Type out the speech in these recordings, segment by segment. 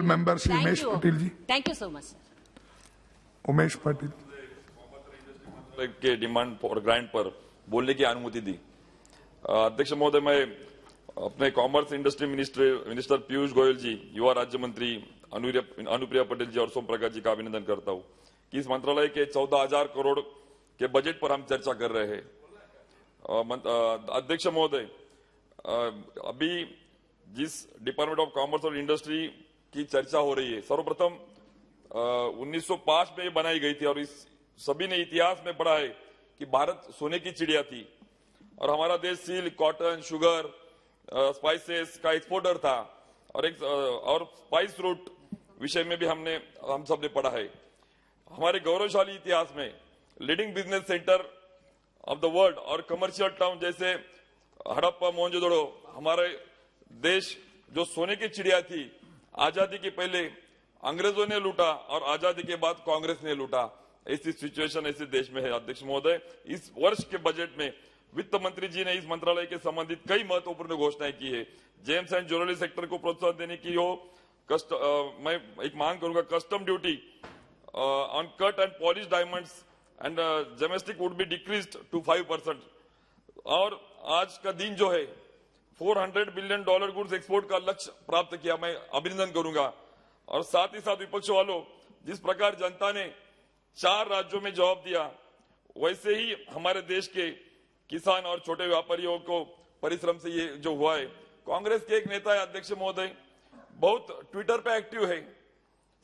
Member Shri Umesh Patel ji. Thank you so much sir. Umesh Patel के demand for grant पर बोलने की अनुमति दी। अध्यक्ष महोदय, मैं अपने commerce industry minister Piyush Goyal ji, युवा राज्य मंत्री अनुप्रिया पटेल जी और सोम प्रकाश जी का अभिनंदन करता हूं कि इस मंत्रालय के 14,000 करोड़ के बजट पर हम चर्चा कर रहे हैं। अध्यक्ष महोदय, अभी जिस डिपार्टमेंट ऑफ कॉमर्स और इंडस्ट्री की चर्चा हो रही है, सर्वप्रथम 1905 में बनाई गई थी और इस सभी ने इतिहास में पढ़ा है कि भारत सोने की चिड़िया थी और हमारा देश सिल्क, कॉटन, शुगर, स्पाइसेस का एक्सपोर्टर था और स्पाइस रूट विषय में भी हम सब ने पढ़ा है। हमारे गौरवशाली इतिहास में leading business centre of the world और कमर्शियल टाउन जैसे हड़प्पा, मोहनजोदड़ो, हमारे देश जो सोने की चिड़िया थी, आजादी के पहले अंग्रेजों ने लूटा और आजादी के बाद कांग्रेस ने लूटा। ऐसी सिचुएशन ऐसे देश में है। अध्यक्ष महोदय, इस वर्ष के बजट में वित्त मंत्री जी ने इस मंत्रालय के संबंधित कई महत्वपूर्ण घोषणाएं की है। जेम्स एंड ज्वेलरी सेक्टर को प्रोत्साहन देने की हो, मैं एक मांग करूंगा, custom duty on cut and polish diamonds and gemstones would be decreased to 5%। और आज का दिन जो है $400 बिलियन गुड्स एक्सपोर्ट का लक्ष्य प्राप्त किया, मैं अभिनंदन करूंगा। और साथ ही साथ विपक्ष वालों, जिस प्रकार जनता ने 4 राज्यों में जवाब दिया, वैसे ही हमारे देश के किसान और छोटे व्यापारियों को परिश्रम से ये जो हुआ है। कांग्रेस के एक नेता है अध्यक्ष महोदय, बहुत ट्विटर पे एक्टिव है,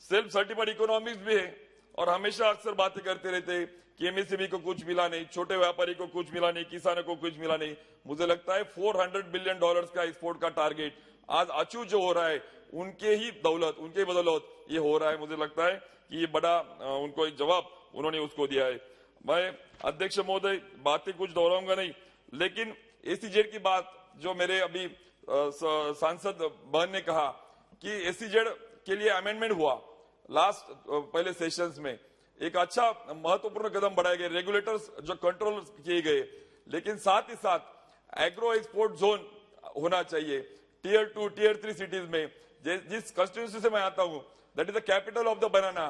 सेल्फ सर्टिफाइड इकोनॉमिक्स भी है और हमेशा अक्सर बातें करते रहते हैं कि एमएसएमई को कुछ मिला नहीं, छोटे व्यापारी को कुछ मिला नहीं, किसानों को कुछ मिला नहीं। मुझे लगता है $400 बिलियन का एक्सपोर्ट का टारगेट आज अचीव जो हो रहा है, उनके ही दौलत, उनके बदौलत ये हो रहा है। मुझे लगता है कि ये बड़ा उनको एक जवाब उन्होंने उसको दिया है। मैं अध्यक्ष महोदय बातें कुछ दोहराऊंगा नहीं, लेकिन एसीजेड की बात जो मेरे अभी सांसद बहन ने कहा कि एसीजेड के लिए अमेंडमेंट हुआ लास्ट पहले सेशंस में, एक अच्छा महत्वपूर्ण कदम बढ़ाए गए, रेगुलेटर्स जो कंट्रोल किए गए, लेकिन साथ ही साथ एग्रो एक्सपोर्ट जोन होना चाहिए टियर 2, टियर 3 सिटीज में। जिस कंस्टिट्यूंसी से मैं आता हूं, that is the capital of the banana,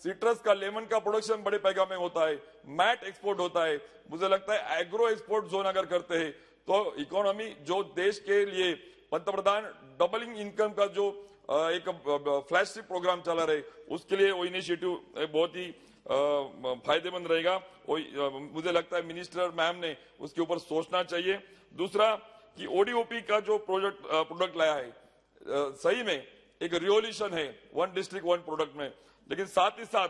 citrus का, लेमन का प्रोडक्शन बड़े पैमाने में होता है, मैट एक्सपोर्ट होता है। मुझे लगता है एग्रो एक्सपोर्ट जोन अगर करते हैं तो इकोनॉमी जो देश के लिए पंतप्रधान डबलिंग इनकम का जो एक फ्लैगशिप प्रोग्राम चला रहे, उसके लिए वो इनिशिएटिव बहुत ही फायदेमंद रहेगा। मुझे लगता है मिनिस्टर मैम ने उसके ऊपर सोचना चाहिए। दूसरा कि ओडीओपी का जो प्रोडक्ट लाया है, सही में एक रिवॉल्यूशन है, 1 डिस्ट्रिक्ट 1 प्रोडक्ट में, लेकिन साथ ही साथ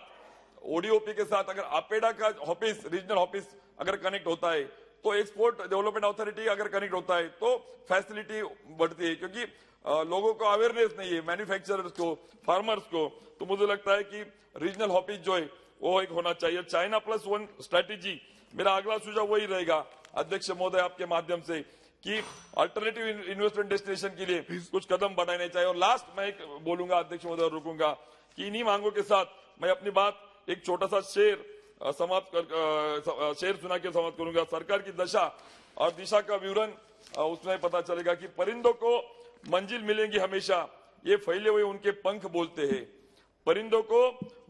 ओडीओपी के साथ अगर अपेडा का ऑफिस, रीजनल ऑफिस अगर कनेक्ट होता है, तो एक्सपोर्ट डेवलपमेंट अथॉरिटी अगर कनेक्ट होता है तो फैसिलिटी बढ़ती है, क्योंकि लोगों को अवेयरनेस नहीं है, मैन्युफैक्चरर्स को, फार्मर्स को। तो मुझे लगता है कि रीजनल ऑफिस जो है वो एक होना चाहिए। चाइना +1 स्ट्रैटेजी, मेरा अगला सुझाव वही रहेगा अध्यक्ष महोदय आपके माध्यम से, कि अल्टरनेटिव इन्वेस्टमेंट डेस्टिनेशन के लिए कुछ कदम बढ़ाने चाहिए। और लास्ट मैं एक बोलूंगा अध्यक्ष महोदय, रुकूंगा कि इन्हीं मांगों के साथ मैं अपनी बात एक छोटा सा शेर सुना के समाप्त करूंगा। सरकार की दशा और दिशा का विवरण उसमें पता चलेगा कि परिंदों को मंजिल मिलेगी हमेशा, ये फैले हुए उनके पंख बोलते हैं। परिंदों को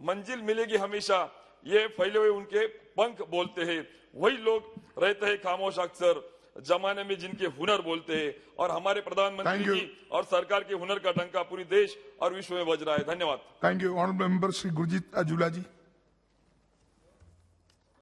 मंजिल मिलेगी हमेशा, ये फैले हुए उनके पंख बोलते हैं। वही लोग रहते हैं खामोश अक्सर जमाने में जिनके हुनर बोलते हैं। और हमारे प्रधानमंत्री जी और सरकार के हुनर का डंका पूरी देश और विश्व में बज रहा है। धन्यवाद। Thank you. Honourable member Shri Gurjeet Aujla ji.